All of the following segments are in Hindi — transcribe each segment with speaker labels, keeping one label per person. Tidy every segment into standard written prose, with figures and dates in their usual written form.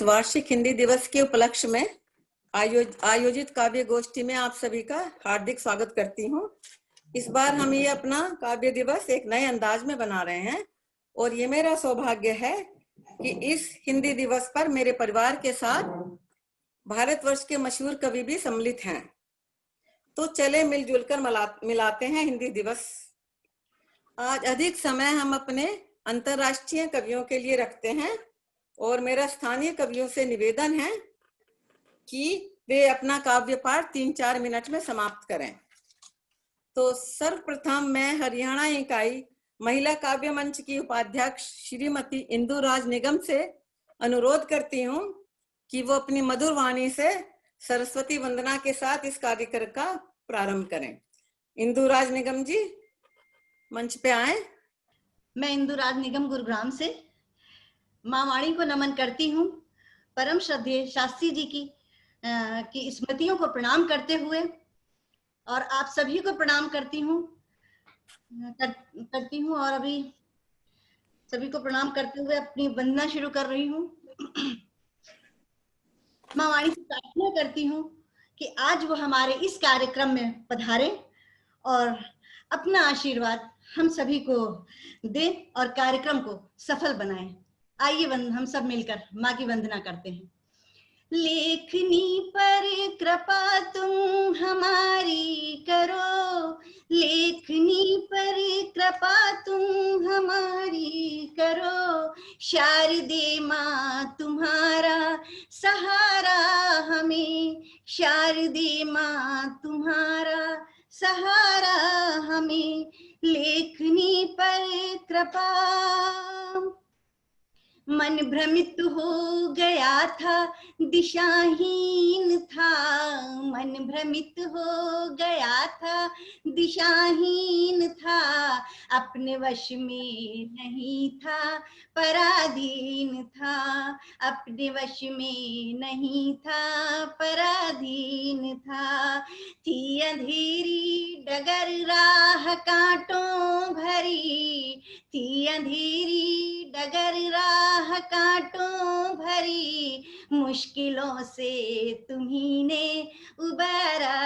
Speaker 1: वार्षिक हिंदी दिवस के उपलक्ष्य में आयोजित काव्य गोष्ठी में आप सभी का हार्दिक स्वागत करती हूँ। इस बार हम ये अपना काव्य दिवस एक नए अंदाज में बना रहे हैं और ये मेरा सौभाग्य है कि इस हिंदी दिवस पर मेरे परिवार के साथ भारतवर्ष के मशहूर कवि भी सम्मिलित हैं। तो चले मिलजुल कर मिलाते हैं हिंदी दिवस। आज अधिक समय हम अपने अंतर्राष्ट्रीय कवियों के लिए रखते हैं और मेरा स्थानीय कवियों से निवेदन है कि वे अपना काव्य पाठ 3-4 मिनट में समाप्त करें। तो सर्वप्रथम मैं हरियाणा इकाई महिला काव्य मंच की उपाध्यक्ष श्रीमती इंदु राज निगम से अनुरोध करती हूँ कि वो अपनी मधुर वाणी से सरस्वती वंदना के साथ इस कार्यक्रम का प्रारंभ करें। इंदु राज निगम जी मंच पे आए।
Speaker 2: मैं इंदु राज निगम गुरुग्राम से माँ वाणी को नमन करती हूँ। परम श्रद्धेय शास्त्री जी की स्मृतियों को प्रणाम करते हुए और आप सभी को प्रणाम करती हूँ और अभी सभी को प्रणाम करते हुए अपनी वंदना शुरू कर रही हूँ। माँ वाणी से प्रार्थना करती हूँ कि आज वो हमारे इस कार्यक्रम में पधारे और अपना आशीर्वाद हम सभी को दे और कार्यक्रम को सफल बनाए। आइए हम सब मिलकर माँ की वंदना करते हैं। लेखनी पर कृपा तुम हमारी करो, लेखनी पर कृपा तुम हमारी करो, शारदे माँ तुम्हारा सहारा हमें, शारदे माँ तुम्हारा सहारा हमें, लेखनी पर कृपा। मन भ्रमित हो गया था दिशाहीन था, मन भ्रमित हो गया था दिशाहीन था, अपने वश में नहीं था पराधीन था, अपने वश में नहीं था पराधीन था। थी अंधेरी डगर राह कांटों भरी, थी अंधेरी डगर राह कांटों भरी, मुश्किलों से तुम्ही ने उबारा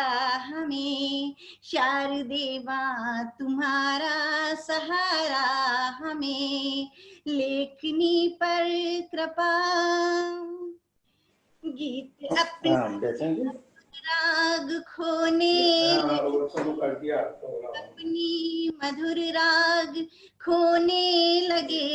Speaker 2: हमें, शारदे माँ तुम्हारा सहारा हमें, लेखनी पर कृपा। गीत अपनी राग खोने अपनी मधुर राग खोने लगे,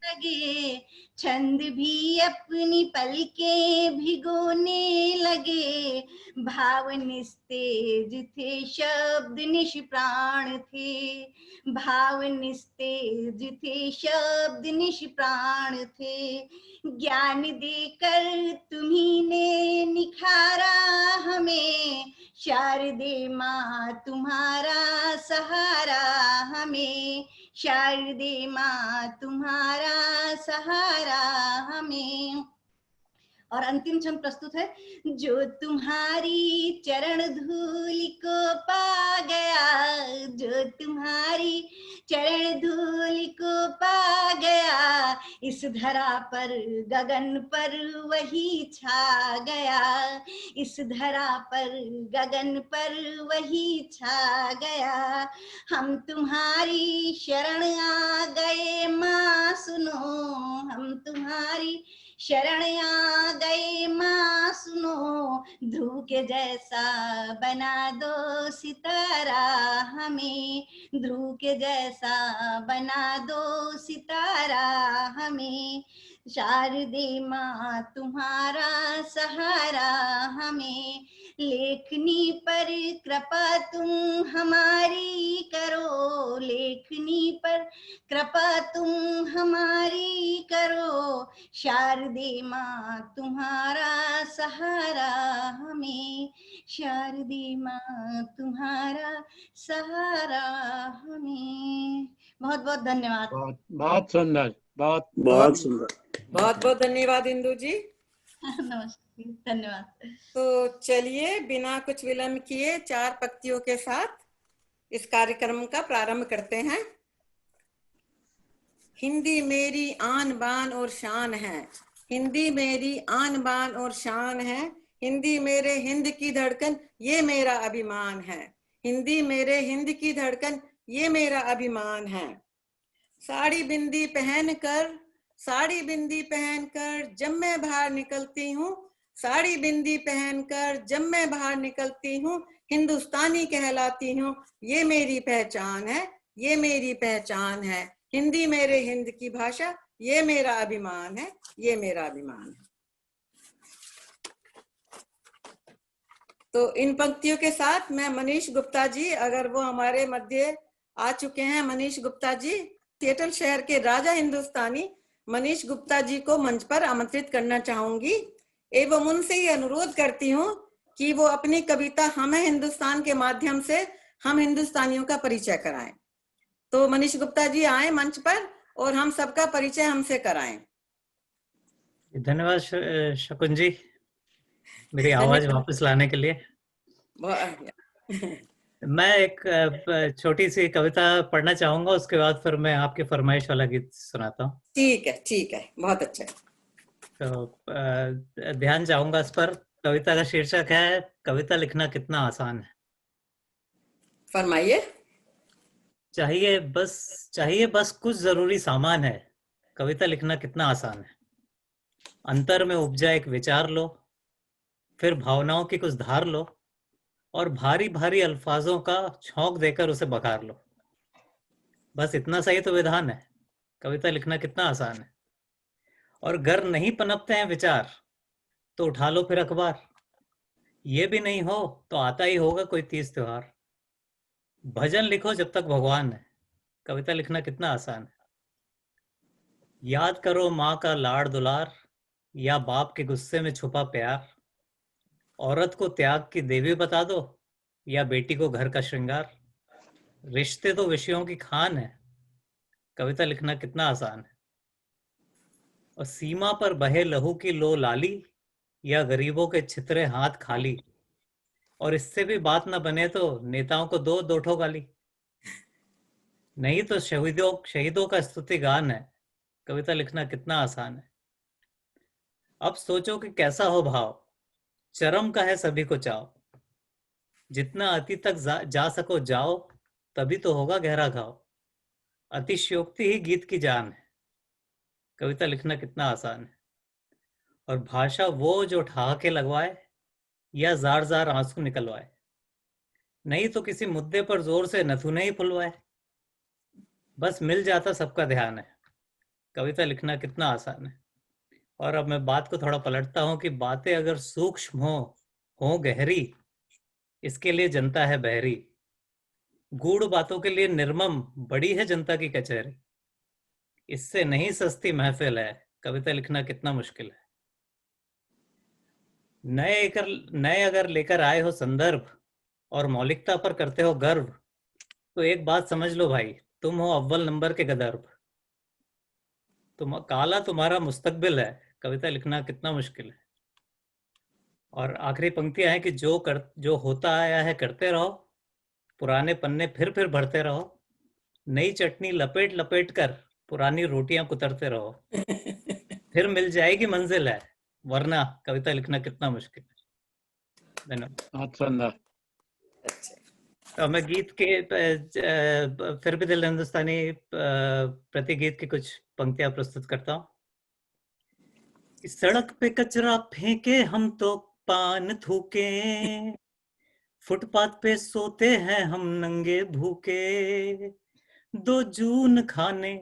Speaker 2: लगे छंद भी अपनी पलकें भिगोने लगे, भाव निस्तेज थे शब्द निष्प्राण थे, भाव निस्तेज थे शब्द निष्प्राण थे, ज्ञान देकर तुम्ही ने निखारा हमें, शारदे माँ तुम्हारा सहारा हमें, शारदे माँ तुम्हारा सहारा हमें। और अंतिम छंद प्रस्तुत है। जो तुम्हारी चरण धूल को पा गया, जो तुम्हारी चरण धूल को पा गया, इस धरा पर गगन पर वही छा गया, इस धरा पर गगन पर वही छा गया। हम तुम्हारी शरण आ गए माँ सुनो, हम तुम्हारी शरण आ गए माँ सुनो, ध्रुव के जैसा बना दो सितारा हमें, ध्रुव के जैसा बना दो सितारा हमें, शारदे माँ तुम्हारा सहारा हमें, लेखनी पर कृपा तुम हमारी करो, लेखनी पर कृपा तुम हमारी करो, शारदे माँ तुम्हारा सहारा हमें, शारदे माँ तुम्हारा सहारा हमें। बहुत बहुत धन्यवाद।
Speaker 3: बहुत सुंदर,
Speaker 1: बहुत सुंदर, बहुत बहुत धन्यवाद इंदु जी।
Speaker 2: नमस्ते, धन्यवाद।
Speaker 1: तो चलिए बिना कुछ विलंब किए 4 पंक्तियों के साथ इस कार्यक्रम का प्रारंभ करते हैं। हिंदी मेरी आन बान और शान है, हिंदी मेरी आन बान और शान है, हिंदी मेरे हिंद की धड़कन ये मेरा अभिमान है, हिंदी मेरे हिंद की धड़कन ये मेरा अभिमान है। साड़ी बिंदी पहनकर, साड़ी बिंदी पहनकर जब मैं बाहर निकलती हूँ, साड़ी बिंदी पहनकर जब मैं बाहर निकलती हूँ, हिंदुस्तानी कहलाती हूँ, ये मेरी पहचान है, ये मेरी पहचान है, हिंदी मेरे हिंद की भाषा ये मेरा अभिमान है, ये मेरा अभिमान है। तो इन पंक्तियों के साथ मैं मनीष गुप्ता जी, अगर वो हमारे मध्य आ चुके हैं, मनीष गुप्ता जी, सिएटल शहर के राजा हिंदुस्तानी मनीष गुप्ता जी को मंच पर आमंत्रित करना चाहूंगी एवं उनसे ये अनुरोध करती हूँ कि वो अपनी कविता हम है हिंदुस्तान के माध्यम से हम हिंदुस्तानियों का परिचय कराएं। तो मनीष गुप्ता जी आए मंच पर और हम सबका परिचय हमसे कराएं।
Speaker 3: धन्यवाद शकुन जी, मेरी आवाज वापस लाने के लिए। मैं एक छोटी सी कविता पढ़ना चाहूंगा, उसके बाद फिर मैं आपकी फरमाइश वाला गीत सुनाता हूँ।
Speaker 1: ठीक है, ठीक है, बहुत अच्छा।
Speaker 3: तो ध्यान चाहूंगा इस पर। कविता का शीर्षक है कविता लिखना कितना आसान है।
Speaker 1: फरमाइए।
Speaker 3: चाहिए बस कुछ जरूरी सामान है, कविता लिखना कितना आसान है। अंतर में उपजा एक विचार लो, फिर भावनाओं की कुछ धार लो और भारी भारी अल्फाजों का छौंक देकर उसे बघार लो। बस इतना सही तो विधान है, कविता लिखना कितना आसान है। और गर नहीं पनपते हैं विचार तो उठा लो फिर अखबार, ये भी नहीं हो तो आता ही होगा कोई तीज त्योहार। भजन लिखो जब तक भगवान है, कविता लिखना कितना आसान है। याद करो माँ का लाड़ दुलार या बाप के गुस्से में छुपा प्यार। औरत को त्याग की देवी बता दो या बेटी को घर का श्रृंगार। रिश्ते तो विषयों की खान है, कविता लिखना कितना आसान है। और सीमा पर बहे लहू की लो लाली या गरीबों के छितरे हाथ खाली। और इससे भी बात ना बने तो नेताओं को दो दो ठो गाली। नहीं तो शहीदों का स्तुति गान है, कविता लिखना कितना आसान है। अब सोचो कि कैसा हो भाव, चरम का है सभी को चाव। जितना अति तक जा सको जाओ, तभी तो होगा गहरा घाव। अतिशयोक्ति ही गीत की जान है, कविता लिखना कितना आसान है। और भाषा वो जो ठहाके लगवाए या जार जार आंसू निकलवाए। नहीं तो किसी मुद्दे पर जोर से नथुने ही फुलवाए। बस मिल जाता सबका ध्यान है, कविता लिखना कितना आसान है। और अब मैं बात को थोड़ा पलटता हूं कि बातें अगर सूक्ष्म हो गहरी, इसके लिए जनता है बहरी। गूढ़ बातों के लिए निर्मम बड़ी है जनता की कचहरी। इससे नहीं सस्ती महफिल है, कविता लिखना कितना मुश्किल है। नए अगर लेकर आए हो संदर्भ और मौलिकता पर करते हो गर्व, तो एक बात समझ लो भाई, तुम हो अव्वल नंबर के गदर्भ। काला तुम्हारा मुस्तकबिल है, कविता लिखना कितना मुश्किल है। और आखिरी पंक्तियां हैं कि जो होता आया है करते रहो, पुराने पन्ने फिर भरते रहो। नई चटनी लपेट लपेट कर पुरानी रोटियां कुतरते रहो। फिर मिल जाएगी मंजिल है, वरना कविता लिखना कितना मुश्किल है। धन्यवाद। तो मैं गीत के फिर भी दिल हिंदुस्तानी प्रति गीत की कुछ पंक्तियां प्रस्तुत करता हूँ। सड़क पे कचरा फेंके हम तो पान थूके, फुटपाथ पे सोते हैं हम नंगे भूखे। दो जून खाने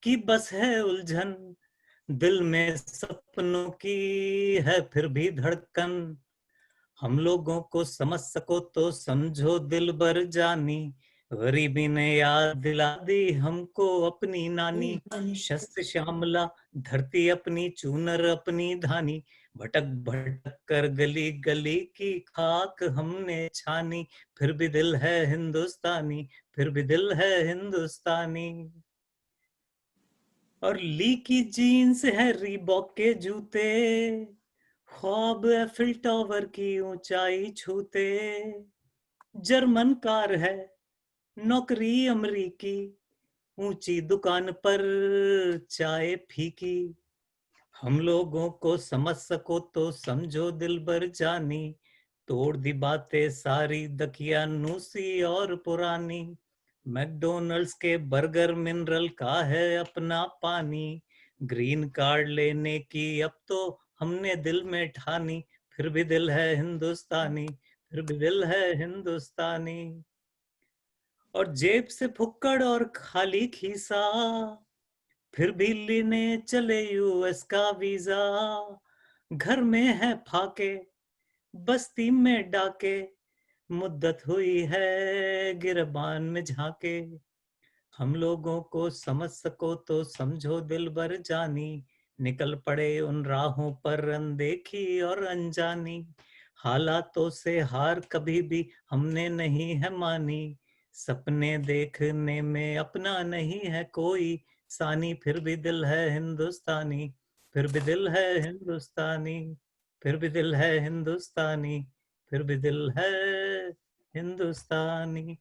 Speaker 3: की बस है उलझन, दिल में सपनों की है फिर भी धड़कन। हम लोगों को समझ सको तो समझो दिल भर जानी, गरीबी ने याद दिला दी हमको अपनी नानी। शस्त्र श्यामला धरती अपनी, चूनर अपनी धानी, भटक भटक कर गली गली की खाक हमने छानी। फिर भी दिल है हिंदुस्तानी, फिर भी दिल है हिंदुस्तानी। और ली की जीन्स है रीबॉक के जूते, ख्वाब एफिल टावर की ऊंचाई छूते। जर्मन कार है नौकरी अमरीकी, ऊंची दुकान पर चाय फीकी, हम लोगों को समझ सको तो समझो दिल भर जानी, तोड़ दी बातें सारी दकियानूसी और पुरानी, मैकडोनल्ड्स के बर्गर मिनरल का है अपना पानी, ग्रीन कार्ड लेने की अब तो हमने दिल में ठानी, फिर भी दिल है हिंदुस्तानी, फिर भी दिल है हिंदुस्तानी। और जेब से फुक्कड़ और खाली खीसा, फिर भी लेने चले यूएस का वीजा, घर में है फाके बस्ती में डाके, मुद्दत हुई है गिरबान में झाके, हम लोगों को समझ सको तो समझो दिल भर जानी, निकल पड़े उन राहों पर अनदेखी और अनजानी, हालातों से हार कभी भी हमने नहीं है मानी, सपने देखने में अपना नहीं है कोई सानी, फिर भी दिल है हिंदुस्तानी, फिर भी दिल है हिंदुस्तानी, फिर भी दिल है हिंदुस्तानी, फिर भी दिल है हिंदुस्तानी।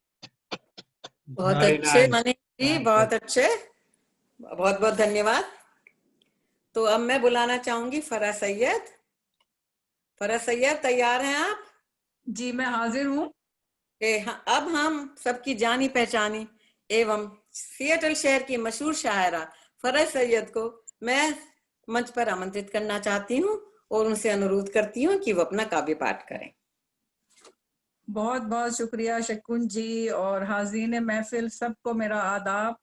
Speaker 1: बहुत
Speaker 3: Very
Speaker 1: अच्छे
Speaker 3: nice.
Speaker 1: मनीष जी, बहुत अच्छे, बहुत बहुत धन्यवाद। तो अब मैं बुलाना चाहूंगी फराह सैयद। फराह सैयद, तैयार हैं आप?
Speaker 4: जी मैं हाजिर हूँ।
Speaker 1: अब हम सबकी जानी पहचानी एवं सिएटल शहर की मशहूर शायरा फराह सैयद को मैं मंच पर आमंत्रित करना चाहती हूँ और उनसे अनुरोध करती हूँ कि वो अपना काव्य पाठ करें।
Speaker 4: बहुत बहुत शुक्रिया शकुन जी और हाज़रीन महफिल, सबको मेरा आदाब।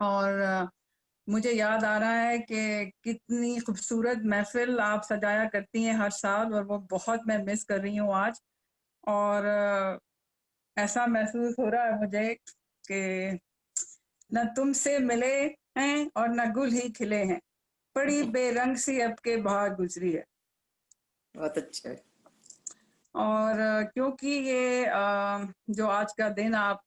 Speaker 4: और मुझे याद आ रहा है कि कितनी खूबसूरत महफिल आप सजाया करती हैं हर साल, और वो बहुत मैं मिस कर रही हूँ आज। और ऐसा महसूस हो रहा है मुझे कि न तुमसे मिले हैं और न गुल ही खिले हैं, बड़ी बेरंग सी अब के बहार गुजरी है।
Speaker 1: बहुत अच्छा।
Speaker 4: और क्योंकि ये जो आज का दिन आप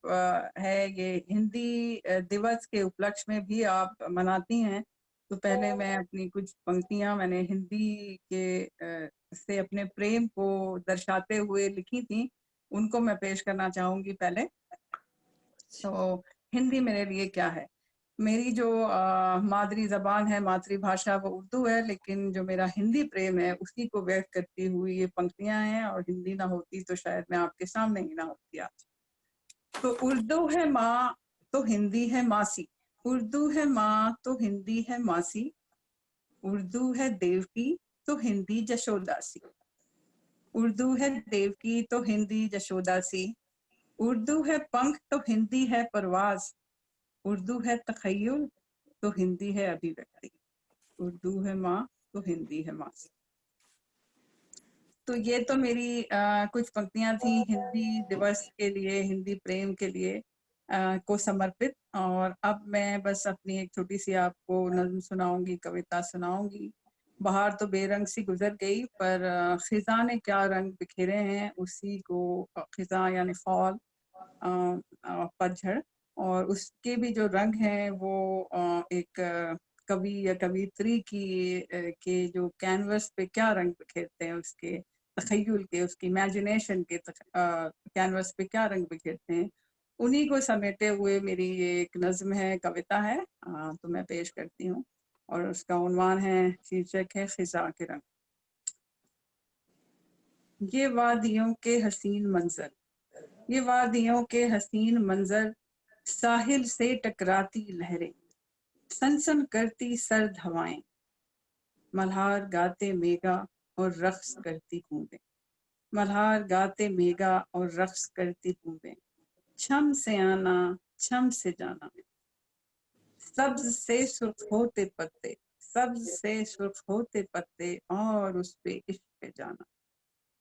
Speaker 4: है ये हिंदी दिवस के उपलक्ष्य में भी आप मनाती हैं, तो पहले मैं अपनी कुछ पंक्तियां मैंने हिंदी के से अपने प्रेम को दर्शाते हुए लिखी थी, उनको मैं पेश करना चाहूंगी पहले। तो हिंदी मेरे लिए क्या है, मेरी जो मादरी जबान है, मातृभाषा, वो उर्दू है, लेकिन जो मेरा हिंदी प्रेम है उसी को व्यक्त करती हुई ये पंक्तियां हैं, और हिंदी ना होती तो शायद मैं आपके सामने ही ना होती आज। तो उर्दू है माँ तो हिंदी है मासी, उर्दू है माँ तो हिंदी है मासी, उर्दू है देवकी तो हिंदी जशोदासी, उर्दू है देवकी तो हिंदी जशोदासी, उर्दू है पंख तो हिंदी है परवाज, उर्दू है तखय्युल तो हिंदी है अभिव्यक्ति, उर्दू है माँ तो हिंदी है माँ। तो ये तो मेरी कुछ पंक्तियां थी हिंदी दिवस के लिए, हिंदी प्रेम के लिए को समर्पित। और अब मैं बस अपनी एक छोटी सी आपको नज्म सुनाऊंगी, कविता सुनाऊंगी। बहार तो बेरंग सी गुजर गई, पर खिजा ने क्या रंग बिखेरे हैं, उसी को खिजा यानी फॉल, पतझड़, और उसके भी जो रंग हैं वो एक कवि या कवित्री की के जो कैनवस पे क्या रंग बिखेरते हैं, उसके तखय्युल के, उसकी इमेजिनेशन के कैनवस पे क्या रंग बिखेरते हैं, उन्हीं को समेटे हुए मेरी ये एक नज्म है, कविता है, तो मैं पेश करती हूँ। और उसका उन्वान है, शीर्षक है खिजा के रंग। ये वादियों के हसीन मंजर, ये वादियों के हसीन मंजर, साहिल से टकराती लहरें, सनसन करती सर्द हवाएं, मल्हार गाते मेगा और रक्स करती बूंदें, मल्हार गाते मेगा और रक्स करती बूंदें, छम से आना छम से जाना, सब्ज से सुर्ख होते पत्ते, सब्ज से सुर्ख होते पत्ते, और उस पे इश्क पे जाना,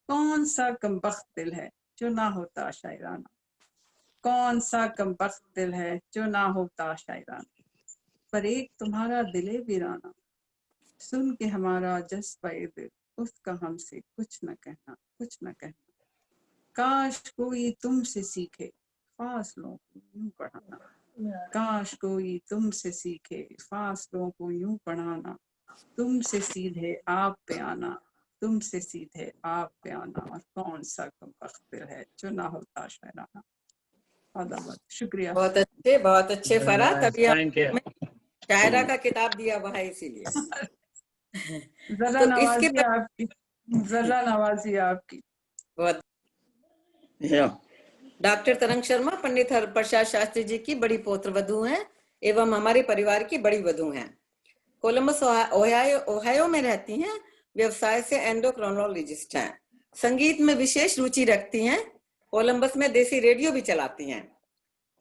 Speaker 4: कौन सा कमबख्त दिल है जो ना होता शायराना, कौन सा कमबख्त दिल है जो ना होता शायराना, पर एक तुम्हारा दिले वीराना, सुन के हमारा जज्बे दिल, उसका हमसे कुछ न कहना, कुछ न कहना, काश कोई तुमसे सीखे फासलों को यूं बढ़ाना, काश कोई तुमसे सीखे फासलों को यूं बढ़ाना, तुमसे सीधे आप पे आना, तुमसे सीधे आप पे आना, और कौन सा कमबख्त दिल है जो ना होता शायराना। आदाब, शुक्रिया।
Speaker 1: बहुत अच्छे फरहाद। तभी आपने शायरा का किताब दिया हुआ है इसीलिए।
Speaker 4: जरा
Speaker 1: तो
Speaker 4: नवाजी
Speaker 1: इसके
Speaker 4: आपकी, जरा नवाजी आपकी।
Speaker 1: बहुत डॉक्टर तरंग शर्मा पंडित हरप्रसाद शास्त्री जी की बड़ी पौत्र वधू हैं एवं हमारे परिवार की बड़ी वधू हैं। कोलंबस ओहायो में रहती हैं। व्यवसाय से एंडोक्रोनोलॉजिस्ट हैं। संगीत में विशेष रुचि रखती हैं। कोलंबस में देसी रेडियो भी चलाती हैं।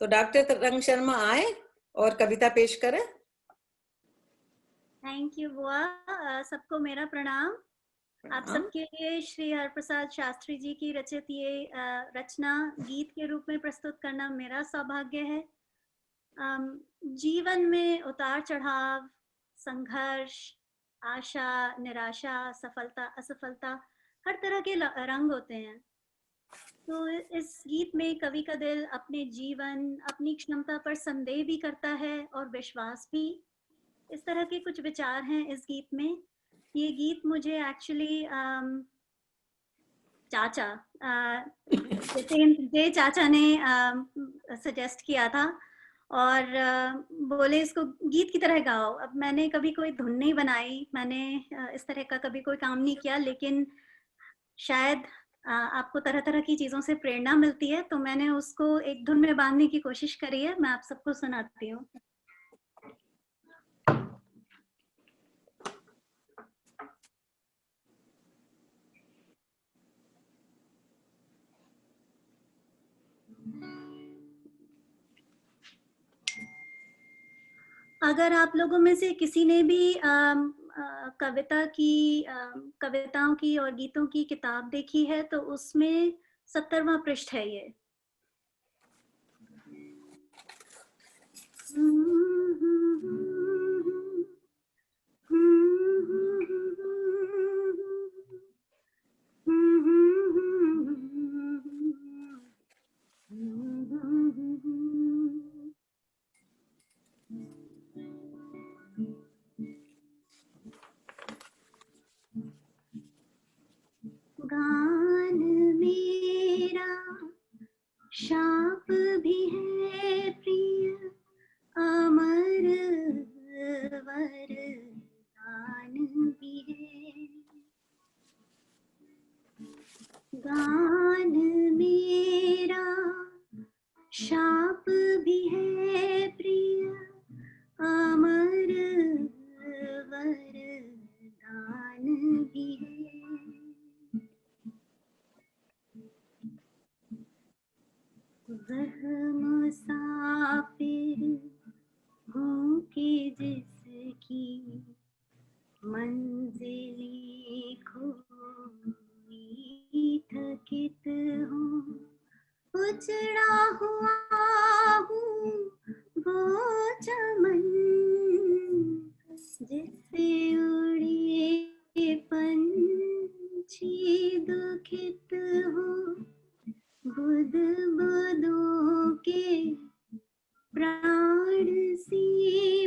Speaker 1: तो डॉक्टर तरंग शर्मा आए और कविता पेश करें।
Speaker 5: थैंक यू बुआ। सबको मेरा प्रणाम। आप सबके लिए श्री हरप्रसाद शास्त्री जी की रचित ये रचना गीत के रूप में प्रस्तुत करना मेरा सौभाग्य है। जीवन में उतार चढ़ाव, संघर्ष, आशा, निराशा, सफलता, असफलता, हर तरह के रंग होते हैं। तो इस गीत में कवि का दिल अपने जीवन, अपनी क्षमता पर संदेह भी करता है और विश्वास भी। इस तरह के कुछ विचार हैं इस गीत में। ये गीत मुझे एक्चुअली चाचा जितेंद्र चाचा ने सजेस्ट किया था और बोले इसको गीत की तरह गाओ। अब मैंने कभी कोई धुन नहीं बनाई, मैंने इस तरह का कभी कोई काम नहीं किया, लेकिन शायद आपको तरह तरह की चीजों से प्रेरणा मिलती है, तो मैंने उसको एक धुन में बांधने की कोशिश करी है। मैं आप सबको सुनाती हूँ। अगर आप लोगों में से किसी ने भी कविताओं की और गीतों की किताब देखी है तो उसमें 70वां पृष्ठ है ये। गान मेरा शाप भी है प्रिय, अमर वरदान भी है। गान मेरा शाप भी है प्रिय, अमर वरदान भी है। वह मुसाफिर हूँ कि जिसकी मंजिलें खोई थकित हूँ, उजड़ा हुआ हूँ वो चमन जिससे उड़े पंछी दुखित हूँ, बुध बुधों के प्राण सी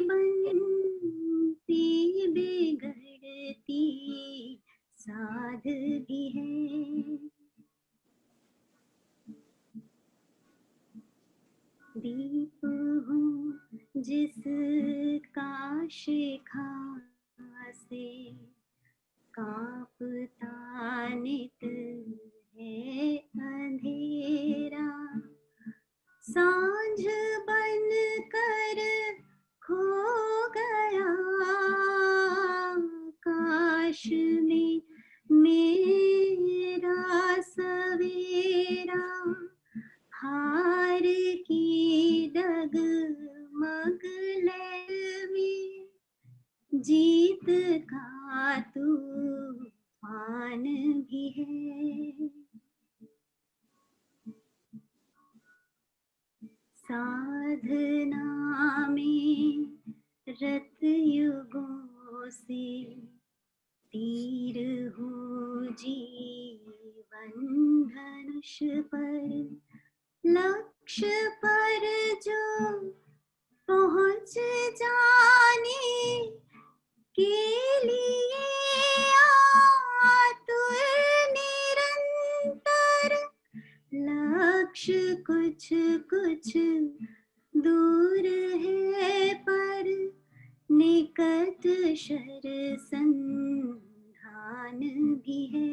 Speaker 5: बनती बिगड़ती साध भी है। दीप हूँ जिसका शिखा से कांपता नित है अंधेरा, सांझ बन कर खो गया काश में मेरा सवेरा, हार की डगमग लहर में जीत का तूफान भी है। साधना में रत युगों से तीर हूँ जीवन धनुष पर, लक्ष्य पर जो पहुँच जाने के लिए आतुर निरंतर, लक्ष्य कुछ कुछ बेकत शरसंधान भी है।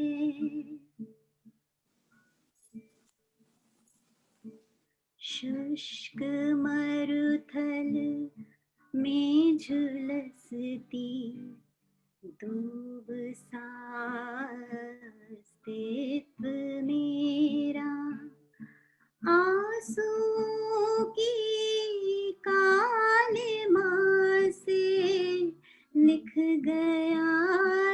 Speaker 5: शुष्क मरुथल में झुलसती दूब सा अस्तित्व मेरा, आंसुओं की कालिमा से लिख गया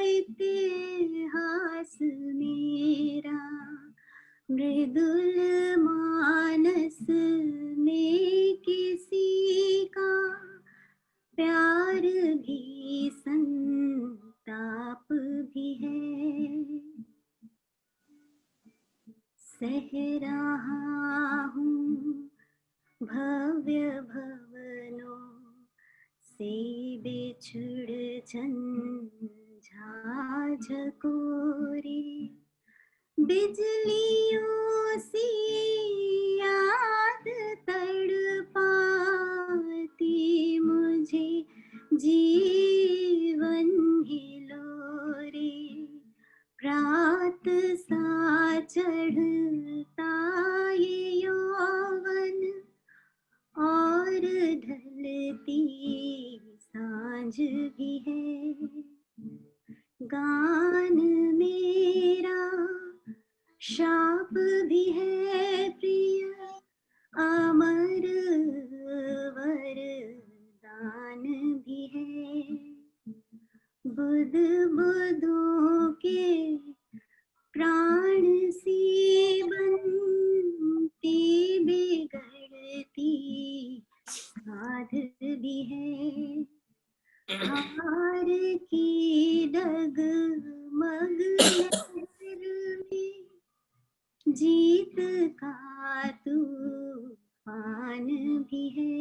Speaker 5: इतिहास मेरा। मृदुल मानस में किसी का प्यार भी संताप भी है। सह रहा हूँ भव्य भवनों से बिछुड़ झंझाझकोरे, बिजलियों सी याद तड़पाती मुझे जीवन हिलोरे। रात सा चढ़ता ये यौवन और ढलती सांझ भी है। गान मेरा शाप भी है प्रिय, अमर वरदान भी है। बुध बुधों के प्राण सी बनती बिगड़ती साध भी है। हार की डगमग लहर में जीत का तूफान भी है।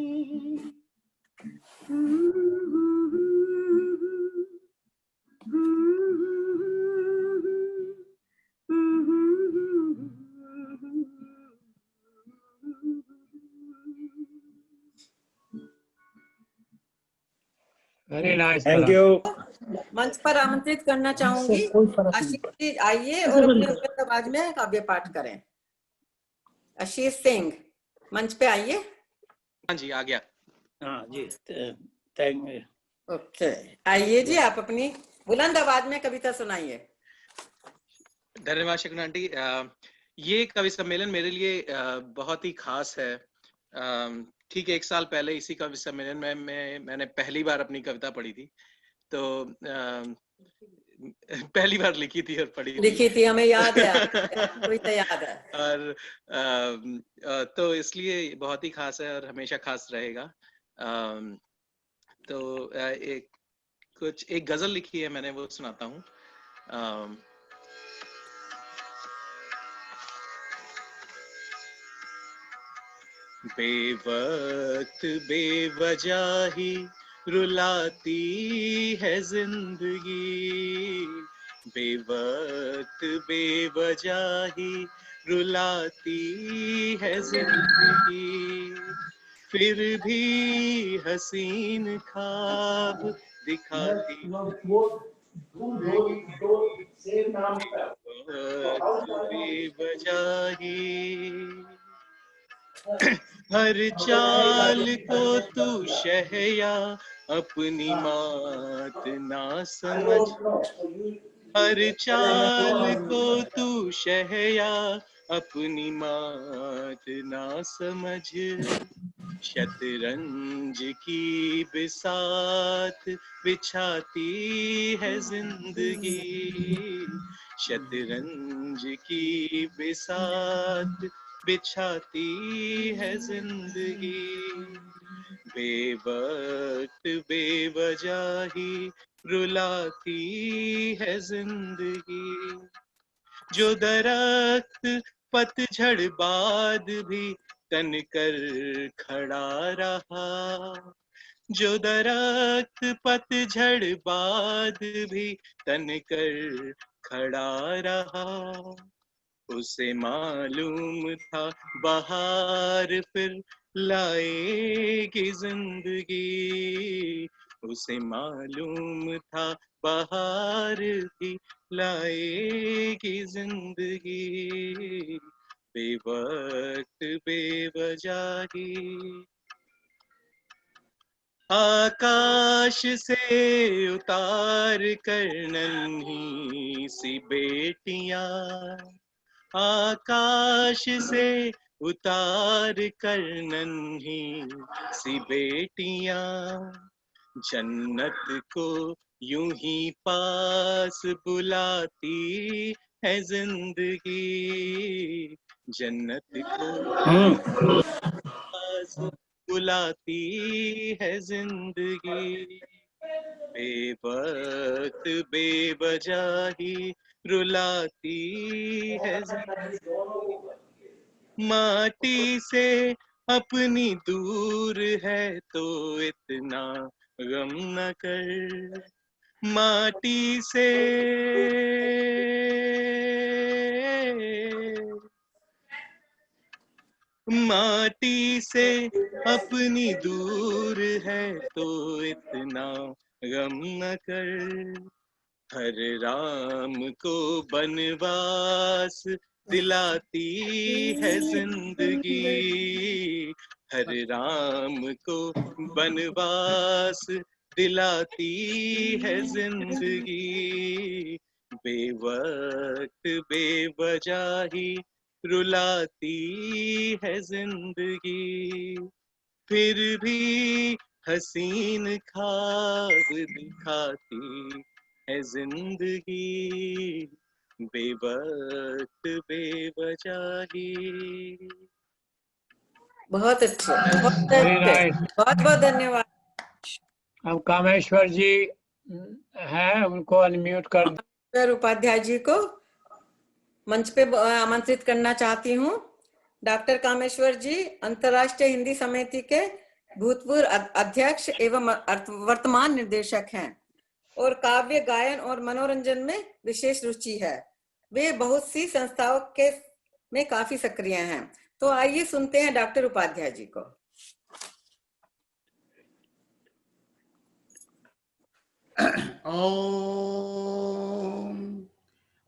Speaker 6: Very nice.
Speaker 7: Thank you.
Speaker 1: मंच पर आमंत्रित करना चाहूंगी आशीष जी, आइए और अपने बुलंद आवाज में काव्य पाठ करें। आशीष सिंह मंच पे आइए।
Speaker 6: हाँ जी, आ गया।
Speaker 7: हाँ जी, थैंक यू।
Speaker 1: ओके, आइए जी, आप अपनी बुलंद आवाज में कविता सुनाइए।
Speaker 6: धन्यवाद शकुन आंटी। ये कवि सम्मेलन मेरे लिए बहुत ही खास है। ठीक 1 साल पहले इसी कवि सम्मेलन में मैंने पहली बार अपनी कविता पढ़ी थी। तो पहली बार लिखी थी और पढ़ी
Speaker 1: थी, हमें याद है, कोई तो याद है।
Speaker 6: और तो इसलिए बहुत ही खास है और हमेशा खास रहेगा। तो एक गजल लिखी है मैंने, वो सुनाता हूँ। बेवक्त बेवजह ही रुलाती है जिंदगी, बेवक्त बेवजह ही रुलाती है जिंदगी, फिर भी हसीन ख्वाब दिखाती बेवजह ही। हर चाल को तू शहया अपनी मात ना समझ, हर चाल को तू शहया अपनी मात ना समझ, शतरंज की बिसात बिछाती है जिंदगी, शतरंज की बिसात बिछाती है जिंदगी, बेवक्त बेवजह ही रुलाती है जिंदगी। जो दरख्त पतझड़ बाद भी तन कर खड़ा रहा, जो दरख्त पतझड़ बाद भी तन कर खड़ा रहा, उसे मालूम था बहार फिर लाएगी जिंदगी, उसे मालूम था बाहर भी लाएगी जिंदगी, बेवक्त बेवजह ही। आकाश से उतार कर नन्ही सी बेटियां, आकाश से उतार कर नन्ही सी बेटियां, जन्नत को यूं ही पास बुलाती है जिंदगी, जन्नत को पास बुलाती है जिंदगी, बेवक्त बेवजह ही रुलाती है जिंदगी। माटी से अपनी दूर है तो इतना गम न कर, माटी से माटी से अपनी दूर है तो इतना गम न कर, हर राम को बनवास दिलाती है जिंदगी, हर राम को बनवास दिलाती है जिंदगी, बेवक्त बेवजह ही रुलाती है जिंदगी, फिर भी हसीन ख्वाब दिखाती है जिंदगी, बेवक्त बेवजह ही।
Speaker 1: बहुत अच्छे, बहुत
Speaker 7: वेरी
Speaker 1: अच्छे,
Speaker 7: नाइस।
Speaker 1: बहुत बहुत धन्यवाद।
Speaker 7: अब कामेश्वर जी हैं, उनको अनम्यूट कर दो।
Speaker 1: सर उपाध्याय जी को मंच पे आमंत्रित करना चाहती हूँ। डॉक्टर कामेश्वर जी अंतर्राष्ट्रीय हिंदी समिति के भूतपूर्व अध्यक्ष एवं वर्तमान निर्देशक हैं और काव्य गायन और मनोरंजन में विशेष रुचि है। वे बहुत सी संस्थाओं के में काफी सक्रिय हैं। तो आइए सुनते हैं डॉक्टर उपाध्याय जी को।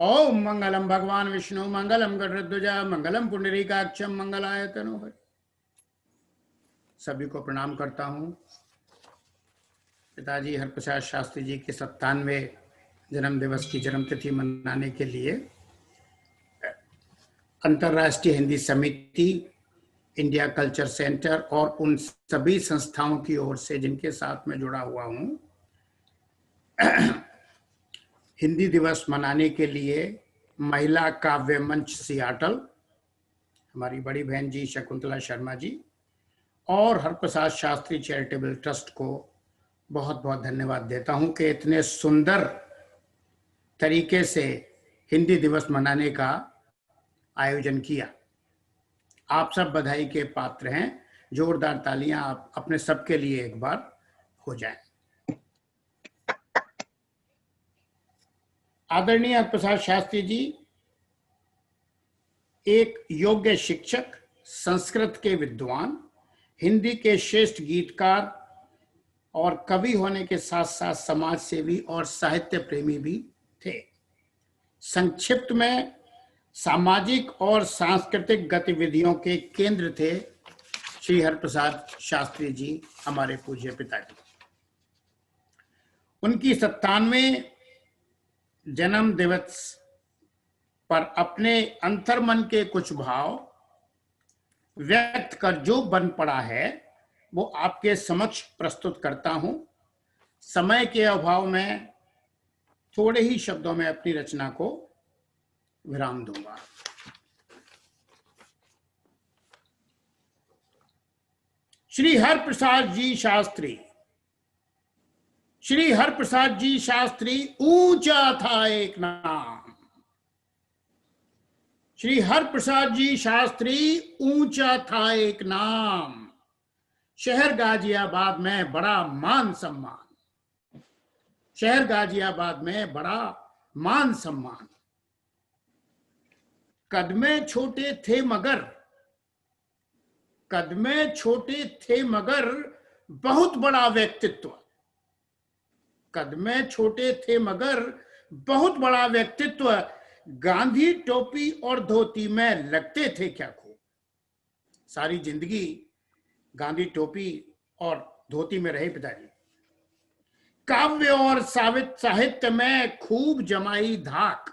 Speaker 8: ओम मंगलम भगवान विष्णु मंगलम गरुड़ध्वजा मंगलम पुंडरीकाक्षम मंगलाय तनोहरि। सभी को प्रणाम करता हूँ। पिताजी हरप्रसाद शास्त्री जी के 97वें जन्म दिवस की जन्मतिथि मनाने के लिए अंतर्राष्ट्रीय हिंदी समिति, इंडिया कल्चर सेंटर और उन सभी संस्थाओं की ओर से जिनके साथ में जुड़ा हुआ हूँ, हिंदी दिवस मनाने के लिए महिला काव्य मंच सियाटल, हमारी बड़ी बहन जी शकुंतला शर्मा जी और हरप्रसाद शास्त्री चैरिटेबल ट्रस्ट को बहुत बहुत धन्यवाद देता हूं कि इतने सुंदर तरीके से हिंदी दिवस मनाने का आयोजन किया। आप सब बधाई के पात्र हैं। जोरदार तालियां आप अपने सबके लिए एक बार हो जाएं। आदरणीय हरप्रसाद शास्त्री जी एक योग्य शिक्षक, संस्कृत के विद्वान, हिंदी के श्रेष्ठ गीतकार और कवि होने के साथ साथ समाज सेवी और साहित्य प्रेमी भी थे। संक्षिप्त में सामाजिक और सांस्कृतिक गतिविधियों के केंद्र थे श्री हरप्रसाद शास्त्री जी, हमारे पूज्य पिताजी। उनकी 97वें जन्म दिवस पर अपने अंतर्मन के कुछ भाव व्यक्त कर जो बन पड़ा है वो आपके समक्ष प्रस्तुत करता हूं। समय के अभाव में थोड़े ही शब्दों में अपनी रचना को विराम दूंगा। श्री हरप्रसाद जी शास्त्री। श्री हरप्रसाद जी शास्त्री ऊंचा था एक नाम। श्री हरप्रसाद जी शास्त्री ऊंचा था एक नाम। शहर गाजियाबाद में बड़ा मान सम्मान। शहर गाजियाबाद में बड़ा मान सम्मान। कद में छोटे थे मगर, कद में छोटे थे मगर बहुत बड़ा व्यक्तित्व। कद में छोटे थे मगर बहुत बड़ा व्यक्तित्व, गांधी टोपी और धोती में लगते थे क्या खूब। सारी जिंदगी गांधी टोपी और धोती में रहे पिताजी। काव्य और साहित्य में खूब जमाई धाक,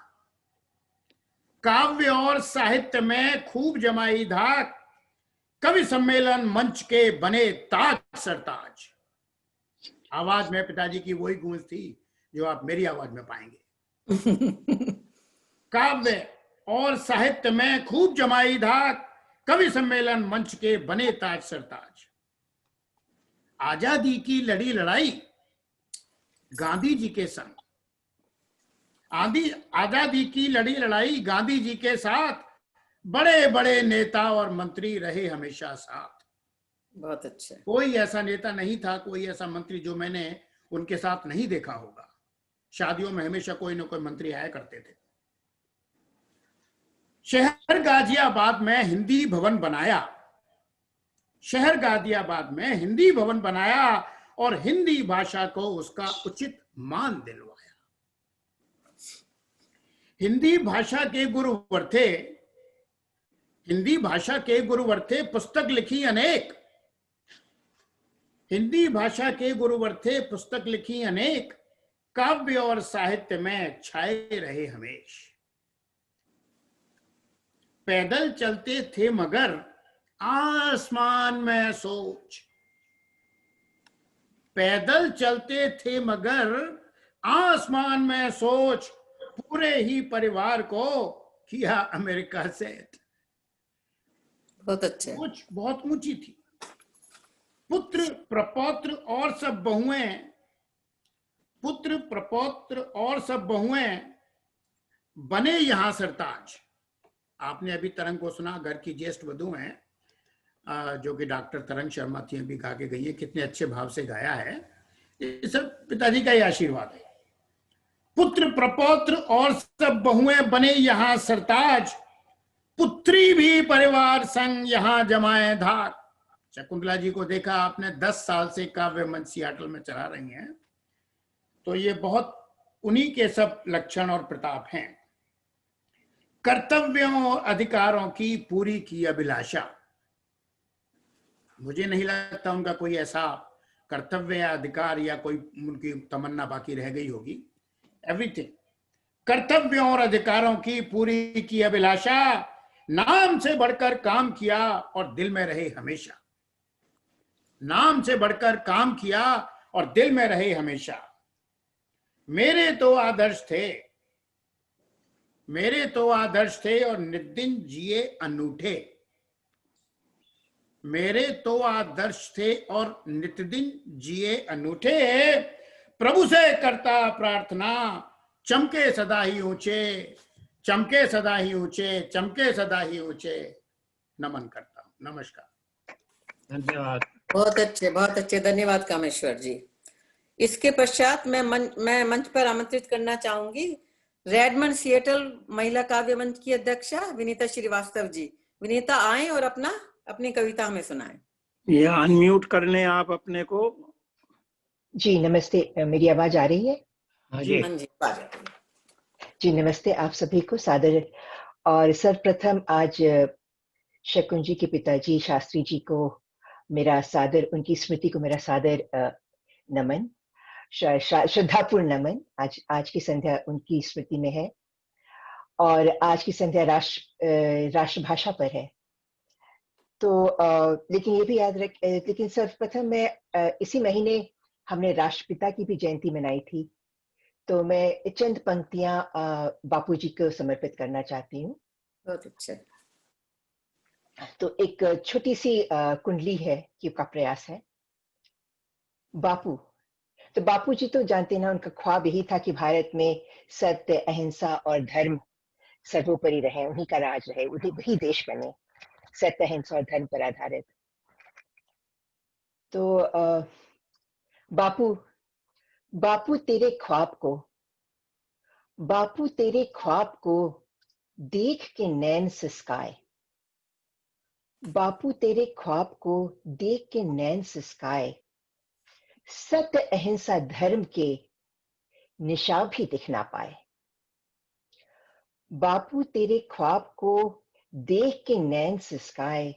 Speaker 8: काव्य और साहित्य में खूब जमाई धाक, कवि सम्मेलन मंच के बने ताज सरताज। आवाज में पिताजी की वही गूंज थी जो आप मेरी आवाज में पाएंगे। काव्य और साहित्य में खूब जमाई धाक, कवि सम्मेलन मंच के बने ताज सरताज। आजादी की लड़ी लड़ाई गांधी जी के संग, आजादी की लड़ी लड़ाई गांधी जी के साथ, बड़े बड़े नेता और मंत्री रहे हमेशा साथ।
Speaker 1: बहुत अच्छा।
Speaker 8: कोई ऐसा नेता नहीं था, कोई ऐसा मंत्री जो मैंने उनके साथ नहीं देखा होगा। शादियों में हमेशा कोई ना कोई मंत्री आया करते थे। शहर गाजियाबाद में हिंदी भवन बनाया, शहर गाजियाबाद में हिंदी भवन बनाया और हिंदी भाषा को उसका उचित मान दिलवाया। हिंदी भाषा के गुरुवर थे, हिंदी भाषा के गुरुवर थे, पुस्तक लिखी अनेक। हिंदी भाषा के गुरुवर थे, पुस्तक लिखी अनेक, काव्य और साहित्य में छाए रहे हमेश। पैदल चलते थे मगर आसमान में सोच, पैदल चलते थे मगर आसमान में सोच, पूरे ही परिवार को किया अमेरिका से।
Speaker 1: बहुत अच्छा।
Speaker 8: सोच बहुत ऊंची थी। पुत्र प्रपौत्र और सब बहुएं, पुत्र प्रपौत्र और सब बहुएं बने यहां सरताज। आपने अभी तरंग को सुना, घर की ज्येष्ठ वधु हैं जो कि डॉक्टर तरंग शर्मा थी, अभी गा के गई है, कितने अच्छे भाव से गाया है। ये सब पिताजी का ही आशीर्वाद है। पुत्र प्रपौत्र और सब बहुएं बने यहां सरताज, पुत्री भी परिवार संग यहां जमाए धाक। शकुंतला जी को देखा आपने, 10 साल से काव्य मंच सियाटल में चला रही हैं, तो ये बहुत उन्हीं के सब लक्षण और प्रताप हैं। कर्तव्यों और अधिकारों की पूरी की अभिलाषा। मुझे नहीं लगता उनका कोई ऐसा कर्तव्य या अधिकार या कोई उनकी तमन्ना बाकी रह गई होगी। एवरीथिंग, कर्तव्यों और अधिकारों की पूरी की अभिलाषा, नाम से बढ़कर काम किया और दिल में रहे हमेशा। नाम से बढ़कर काम किया और दिल में रहे हमेशा। मेरे तो आदर्श थे, मेरे तो आदर्श थे और नित्य जिए अनूठे। मेरे तो आदर्श थे और नित्य दिन जिए अनूठे। प्रभु से करता प्रार्थना, चमके सदा ही ऊंचे, चमके सदा ही ऊंचे, चमके सदा ही ऊंचे। नमन करता हूं। नमस्कार।
Speaker 7: धन्यवाद।
Speaker 1: बहुत अच्छे, धन्यवाद कामेश्वर जी। इसके पश्चात मैं मंच पर आमंत्रित करना चाहूंगी रेडमंड सिएटल महिला काव्य मंच की अध्यक्षा विनीता श्रीवास्तव जी। विनीता आए और अपनी कविता हमें सुनाएं।
Speaker 7: ये अनम्यूट कर लें आप अपने को।
Speaker 9: जी नमस्ते, मेरी आवाज आ रही है?
Speaker 7: हाँ जी,
Speaker 1: हाँ जी, आ जाइए।
Speaker 9: जी नमस्ते आप सभी को सादर। और सर्वप्रथम आज शकुन जी के पिताजी शास्त्री जी को मेरा सादर, उनकी स्मृति को मेरा सादर नमन, श्रद्धापूर्ण नमन। आज की संध्या उनकी स्मृति में है और आज की संध्या राष्ट्रभाषा पर है। तो लेकिन ये भी याद लेकिन सर्वप्रथम मैं इसी महीने हमने राष्ट्रपिता की भी जयंती मनाई थी, तो मैं चंद पंक्तियां बापूजी को समर्पित करना चाहती हूँ।
Speaker 1: बहुत अच्छा।
Speaker 9: तो एक छोटी सी कुंडली है कि का प्रयास है। बापू, तो बापू जी तो जानते ना, उनका ख्वाब यही था कि भारत में सत्य, अहिंसा और धर्म सर्वोपरि रहे, उन्हीं का राज रहे, वही देश बने, सत्य, अहिंसा और धर्म पर आधारित। तो बापू तेरे ख्वाब को, बापू तेरे ख्वाब को देख के नैन सिसकाए, बापू तेरे ख्वाब को देख के नैन सिसकाए, सत्य, अहिंसा, धर्म के निशान भी दिख ना पाए। बापू तेरे ख्वाब को देख के नैन सिसकाए,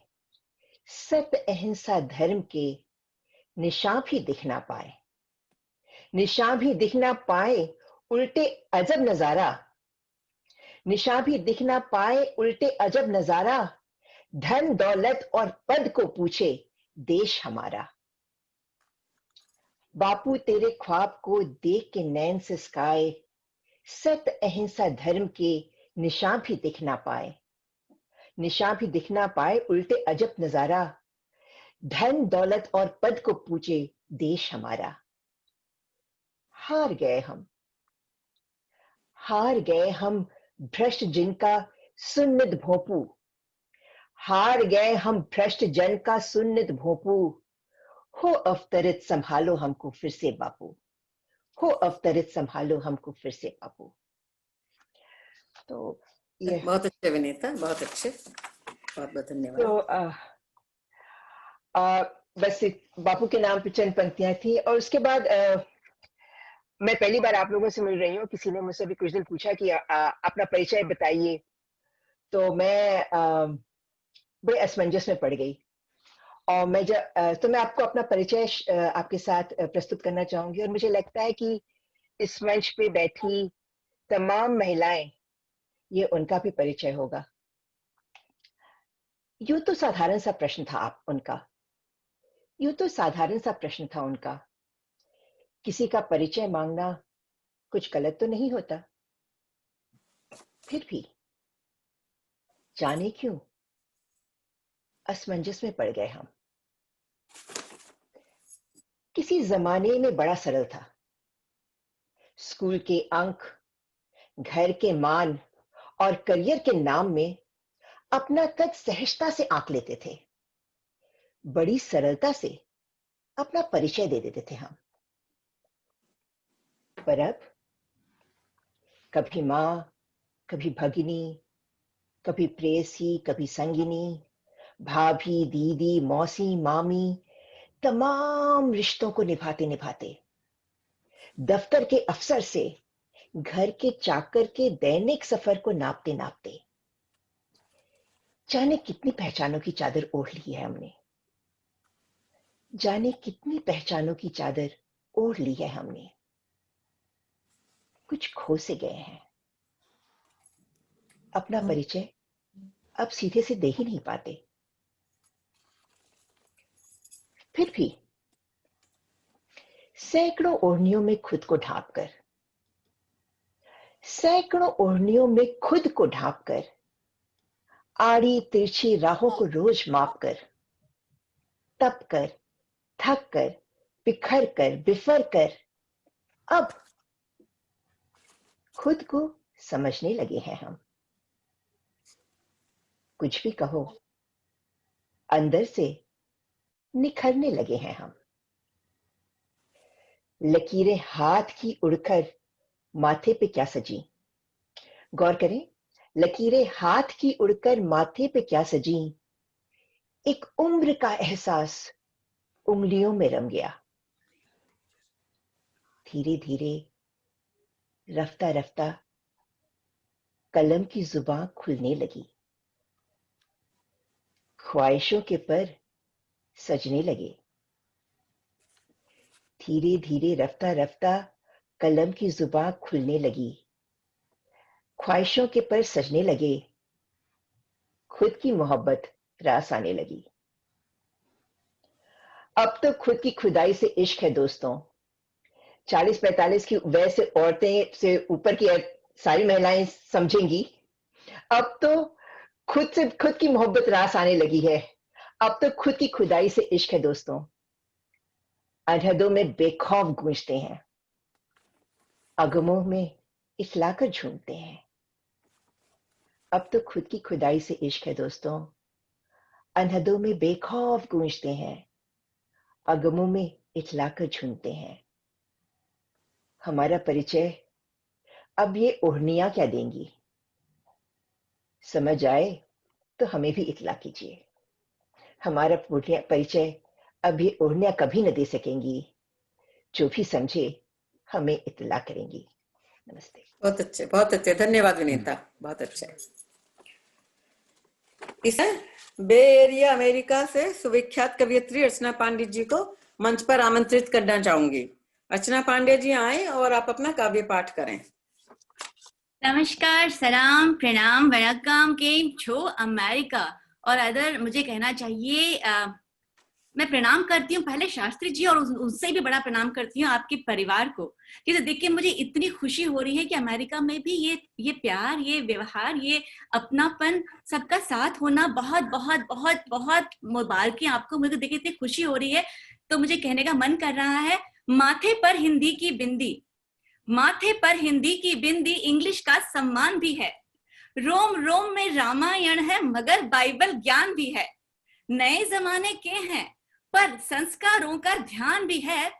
Speaker 9: सत्य अहिंसा धर्म के निशान भी दिख ना पाए। निशान भी दिख ना पाए उल्टे अजब नजारा, निशान भी दिख ना पाए उल्टे अजब नजारा, धन दौलत और पद को पूछे देश हमारा। बापू तेरे ख्वाब को देख के नैन सिसकाए, सत्य अहिंसा धर्म के निशान भी दिख ना पाए। निशान भी दिख ना पाए उल्टे अजब नजारा, धन दौलत और पद को पूछे देश हमारा। हार गए हम, हार गए हम भ्रष्ट जिनका सुन्नत भोंपू, हार गए हम भ्रष्ट जन का सुन्नत भोंपू। हो अवतरित संभालो हमको फिर से बापू, हो अवतरित संभालो हमको फिर से बापू। तो ये
Speaker 1: बहुत अच्छे विनीता, बहुत अच्छे, बहुत बहुत धन्यवाद।
Speaker 9: तो बस बापू के नाम पे चंद पंक्तियां थी। और उसके बाद मैं पहली बार आप लोगों से मिल रही हूँ। किसी ने मुझसे भी कुछ दिन पूछा कि अपना परिचय बताइए, तो मैं बड़े असमंजस में पड़ गई। और मैं आपको अपना परिचय आपके साथ प्रस्तुत करना चाहूंगी। और मुझे लगता है कि इस मंच पे बैठी तमाम महिलाएं, ये उनका भी परिचय होगा। यूं तो साधारण सा प्रश्न था उनका, यूं तो साधारण सा प्रश्न था उनका, किसी का परिचय मांगना कुछ गलत तो नहीं होता। फिर भी जाने क्यों असमंजस में पड़ गए हम। किसी जमाने में बड़ा सरल था, स्कूल के अंक, घर के मान और करियर के नाम में अपना कद सहजता से आंक लेते थे। बड़ी सरलता से अपना परिचय दे देते थे हम। पर अब कभी मां, कभी भगिनी, कभी प्रेयसी, कभी संगिनी, भाभी, दीदी, मौसी, मामी, तमाम रिश्तों को निभाते निभाते, दफ्तर के अफसर से घर के चाकर के दैनिक सफर को नापते नापते, जाने कितनी पहचानों की चादर ओढ़ ली है हमने, जाने कितनी पहचानों की चादर ओढ़ ली है हमने। कुछ खो से गए हैं, अपना परिचय अब सीधे से दे ही नहीं पाते। फिर भी सैकड़ों ओढ़नियों में खुद को ढांपकर, सैकड़ों ओढ़नियों में खुद को ढांपकर, आड़ी तिरछी राहों को रोज मापकर, तप कर, थक कर, बिखर कर, बिफर कर, अब खुद को समझने लगे हैं हम। कुछ भी कहो, अंदर से निखरने लगे हैं हम। लकीरें हाथ की उड़कर माथे पे क्या सजी, गौर करें, लकीरें हाथ की उड़कर माथे पे क्या सजी, एक उम्र का एहसास उंगलियों में रम गया। धीरे धीरे, रफ्ता रफ्ता कलम की जुबान खुलने लगी, ख्वाहिशों के पर सजने लगे। धीरे धीरे, रफ्ता रफ्ता कलम की जुबान खुलने लगी, ख्वाहिशों के पर सजने लगे, खुद की मोहब्बत रास आने लगी। अब तो खुद की खुदाई से इश्क है दोस्तों। 40-45 की वैसे औरतें से ऊपर की सारी महिलाएं समझेंगी। अब तो खुद की मोहब्बत रास आने लगी है। अब तो खुद की खुदाई से इश्क है दोस्तों। अनहदों में बेखौफ गूंजते हैं, अगमों में इखलाकर झूमते हैं। अब तो खुद की खुदाई से इश्क है दोस्तों। अनहदों में बेखौफ गूंजते हैं, अगमों में इखलाकर झूमते हैं। हमारा परिचय अब ये ओढ़नियां क्या देंगी, समझ आए तो हमें भी इतला कीजिए। हमारा परिचय अब ये ओढ़नियां कभी न दे सकेंगी। जो भी समझे हमें इत्तला करेंगी। नमस्ते।
Speaker 1: बहुत अच्छे, धन्यवाद विनीता, बहुत अच्छे। इस बे एरिया अमेरिका से सुविख्यात कवियत्री अर्चना पांडे जी को मंच पर आमंत्रित करना चाहूंगी। अर्चना पांडे जी आए और आप अपना काव्य पाठ करें।
Speaker 10: नमस्कार, सलाम, प्रणाम, वणक्कम, केम छो अमेरिका। और अदर मुझे कहना चाहिए मैं प्रणाम करती हूँ पहले शास्त्री जी और उससे भी बड़ा प्रणाम करती हूँ आपके परिवार को। जिसे देख के मुझे इतनी खुशी हो रही है कि अमेरिका में भी ये प्यार, ये व्यवहार, ये अपनापन, सबका साथ होना, बहुत बहुत बहुत बहुत मुबारकें आपको। मुझे देख के इतनी खुशी हो रही है तो मुझे कहने का मन कर रहा है, माथे पर हिंदी की बिंदी, माथे पर हिंदी की बिंदी, इंग्लिश का सम्मान भी है। रोम रोम में रामायण है मगर बाइबल ज्ञान भी है। नए जमाने के हैं पर संस्कारों का ध्यान भी है।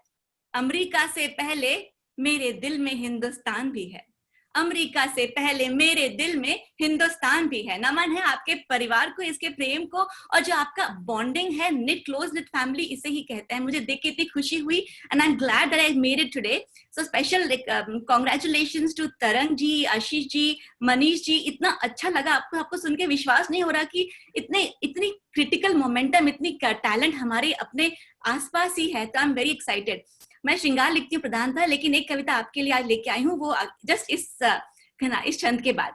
Speaker 10: अमेरिका से पहले मेरे दिल में हिंदुस्तान भी है। अमेरिका से पहले मेरे दिल में हिंदुस्तान भी है। नमन है आपके परिवार को, इसके प्रेम को, और जो आपका बॉन्डिंग है, निट क्लोज निट फैमिली, इसे ही कहते हैं। मुझे देख के इतनी खुशी हुई and I am glad that I made it today. So special congratulations to Tarang ji, Ashish ji, Manish ji. इतना अच्छा लगा आपको सुन के, विश्वास नहीं हो रहा कि इतनी क्रिटिकल मोमेंटम, इतनी टैलेंट हमारे अपने आसपास ही है। तो आई एम वेरी एक्साइटेड। मैं श्रृंगार लिखती हूँ प्रधानता, लेकिन एक कविता आपके लिए आज लेके आई हूँ, वो जस्ट इस छंद के बाद।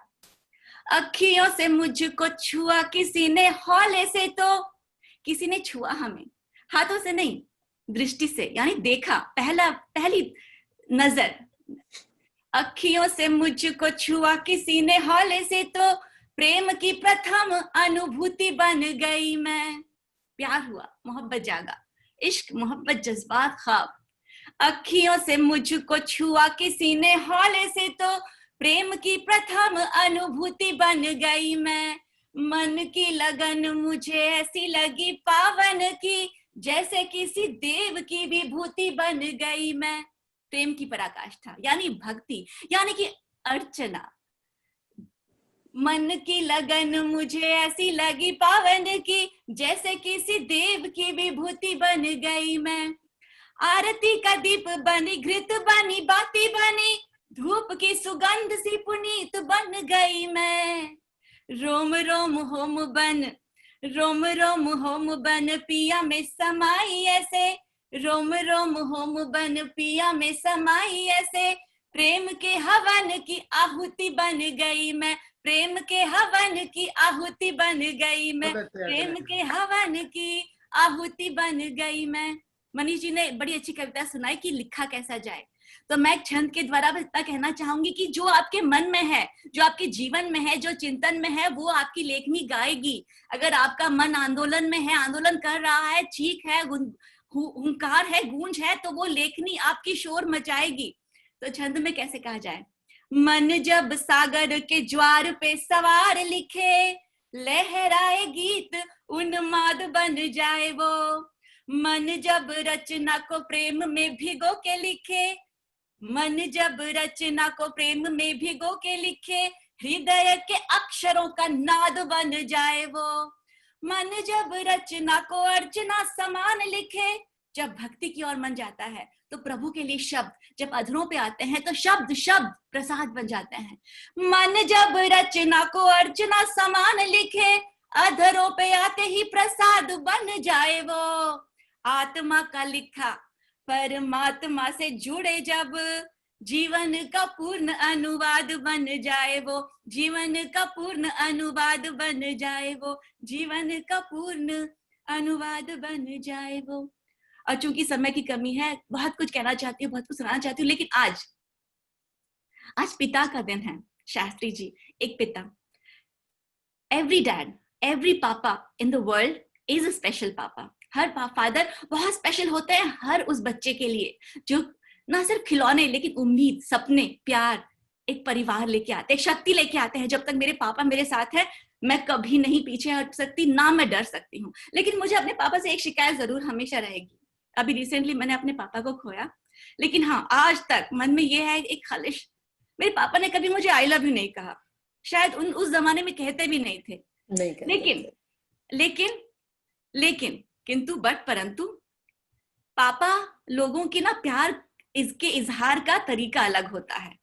Speaker 10: अखियों से मुझको छुआ किसी ने हौले से, तो किसी ने छुआ हमें हाथों से नहीं, दृष्टि से, यानी देखा, पहली नजर। अखियों से मुझको छुआ किसी ने हौले से, तो प्रेम की प्रथम अनुभूति बन गई मैं। प्यार हुआ, मोहब्बत जागा, इश्क, मोहब्बत, जज्बात, ख्वाब। अखियों से मुझको छुआ किसी ने हौले से, तो प्रेम की प्रथम अनुभूति बन गई मैं। मन की लगन मुझे ऐसी लगी पावन की, जैसे किसी देव की विभूति बन गई मैं। प्रेम की पराकाष्ठा यानी भक्ति, यानी कि अर्चना। मन की लगन मुझे ऐसी लगी पावन की, जैसे किसी देव की विभूति बन गई मैं। आरती का दीप बनी, घृत बनी, बाती बनी, धूप की सुगंध सी पुनीत बन गई मैं। रोम रोम होम बन, रोम रोम होम बन, पिया में समाई ऐसे। रोम रोम होम बन, पिया में समाई ऐसे। प्रेम के हवन की आहुति बन गई मैं। प्रेम के हवन की आहुति बन गई मैं। प्रेम के हवन की आहुति बन गई मैं। मनीष जी ने बड़ी अच्छी कविता सुनाई कि लिखा कैसा जाए। तो मैं छंद के द्वारा इतना कहना चाहूंगी कि जो आपके मन में है, जो आपके जीवन में है, जो चिंतन में है, वो आपकी लेखनी गाएगी। अगर आपका मन आंदोलन में है, आंदोलन कर रहा है, चीख है, हुंकार है, गूंज है, तो वो लेखनी आपकी शोर मचाएगी। तो छंद में कैसे कहा जाए? मन जब सागर के ज्वार पे सवार लिखे, लहराए गीत उन्माद बन जाए वो। मन जब रचना को प्रेम में भिगो के लिखे, मन जब रचना को प्रेम में भिगो के लिखे, हृदय के अक्षरों का नाद बन जाए वो। मन जब रचना को अर्चना समान लिखे, जब भक्ति की ओर मन जाता है तो प्रभु के लिए शब्द जब अधरों पे आते हैं तो शब्द शब्द प्रसाद बन जाते हैं। मन जब रचना को अर्चना समान लिखे, अधरों पे आते ही प्रसाद बन जाए वो। आत्मा का लिखा परमात्मा से जुड़े जब, जीवन का पूर्ण अनुवाद बन जाए वो। जीवन का पूर्ण अनुवाद बन जाए वो। जीवन का पूर्ण अनुवाद बन जाए वो। और चूंकि समय की कमी है, बहुत कुछ कहना चाहती हूँ, बहुत कुछ सुनाना चाहती हूँ, लेकिन आज पिता का दिन है। शास्त्री जी एक पिता। Every dad, every papa in the world is a special papa. हर फादर बहुत स्पेशल होते हैं हर उस बच्चे के लिए जो ना सिर्फ खिलौने, लेकिन उम्मीद, सपने, प्यार, एक परिवार लेके आते हैं, शक्ति लेके आते हैं। जब तक मेरे पापा मेरे साथ है, मैं कभी नहीं पीछे हट सकती, ना मैं डर सकती हूँ। लेकिन मुझे अपने पापा से एक शिकायत जरूर हमेशा रहेगी। अभी रिसेंटली मैंने अपने पापा को खोया, लेकिन हाँ, आज तक मन में ये है एक खलिश, मेरे पापा ने कभी मुझे आई लव यू नहीं कहा। शायद उस जमाने में कहते भी नहीं थे, लेकिन किंतु बट परंतु पापा लोगों की ना प्यार इसके इजहार का तरीका अलग होता है।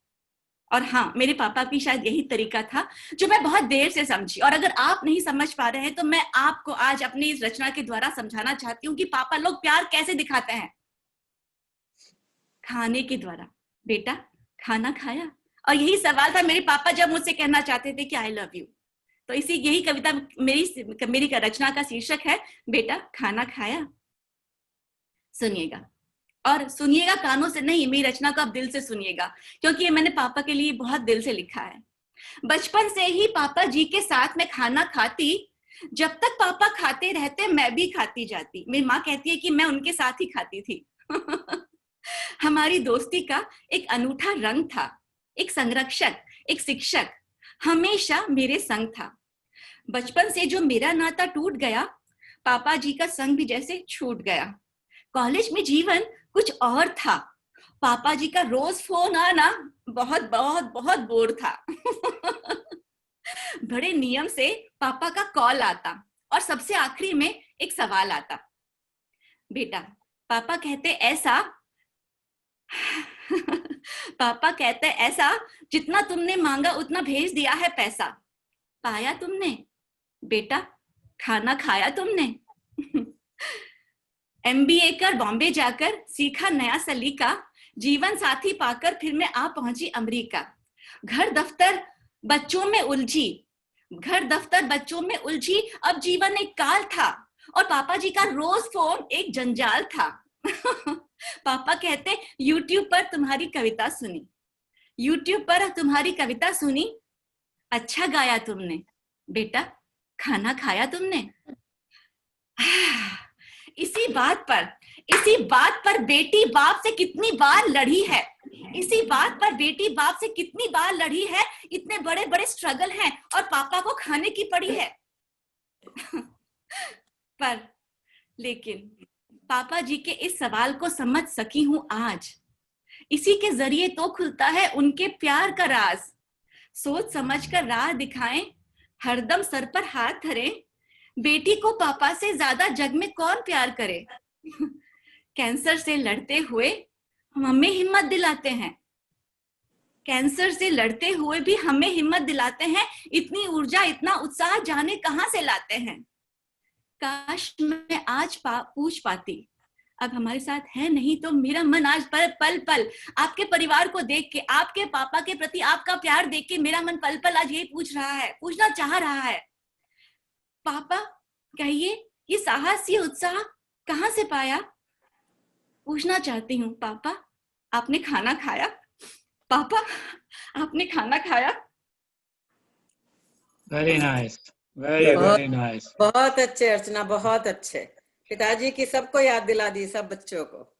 Speaker 10: और हाँ, मेरे पापा की शायद यही तरीका था जो मैं बहुत देर से समझी। और अगर आप नहीं समझ पा रहे हैं तो मैं आपको आज अपनी इस रचना के द्वारा समझाना चाहती हूँ कि पापा लोग प्यार कैसे दिखाते हैं। खाने के द्वारा। बेटा खाना खाया? और यही सवाल था मेरे पापा जब मुझसे कहना चाहते थे कि आई लव यू। तो यही कविता मेरी रचना का शीर्षक है, बेटा खाना खाया। सुनिएगा, और सुनिएगा कानों से नहीं, मेरी रचना को आप दिल से सुनिएगा, क्योंकि ये मैंने पापा के लिए बहुत दिल से लिखा है। बचपन से ही पापा जी के साथ मैं खाना खाती, जब तक पापा खाते रहते मैं भी खाती जाती। मेरी माँ कहती है कि मैं उनके साथ ही खाती थी। हमारी दोस्ती का एक अनूठा रंग था। एक संरक्षक, एक शिक्षक हमेशा मेरे संग था। बचपन से जो मेरा नाता टूट गया, पापा जी का संग भी जैसे छूट गया। कॉलेज में जीवन कुछ और था। पापा जी का रोज फोन आना बहुत बहुत बहुत बोर था। बड़े नियम से पापा का कॉल आता और सबसे आखिरी में एक सवाल आता, बेटा पापा कहते ऐसा पापा कहते ऐसा, जितना तुमने मांगा उतना भेज दिया है पैसा। पाया तुमने? बेटा खाना खाया तुमने? MBA कर बॉम्बे जाकर सीखा नया सलीका, जीवन साथी पाकर फिर मैं आ पहुंची अमेरिका। घर दफ्तर बच्चों में उलझी, अब जीवन एक काल था और पापा जी का रोज फोन एक जंजाल था। पापा कहते YouTube पर तुम्हारी कविता सुनी, अच्छा गाया तुमने। बेटा खाना खाया तुमने? इसी बात पर बेटी बाप से कितनी बार लड़ी है। इतने बड़े बड़े स्ट्रगल हैं और पापा को खाने की पड़ी है। लेकिन पापा जी के इस सवाल को समझ सकी हूं आज। इसी के जरिए तो खुलता है उनके प्यार का राज। सोच समझ कर राह दिखाएं, हरदम सर पर हाथ धरें। बेटी को पापा से ज्यादा जग में कौन प्यार करे। कैंसर से लड़ते हुए हमें हिम्मत दिलाते हैं। इतनी ऊर्जा इतना उत्साह जाने कहां से लाते हैं। काश मैं आज पूछ पाती, अब हमारे साथ है नहीं तो मेरा मन आज पल पल आपके परिवार को देख के, आपके पापा के प्रति आपका प्यार देख के मेरा मन पल पल आज यही पूछना चाह रहा है। पापा कहिए ये साहस, ये उत्साह कहां से पाया? पूछना चाहती हूँ, पापा आपने खाना खाया? पापा आपने खाना खाया?
Speaker 7: Very nice, very nice.
Speaker 1: बहुत अच्छे अर्चना, बहुत अच्छे। पिताजी की सबको याद दिला दी, सब बच्चों को।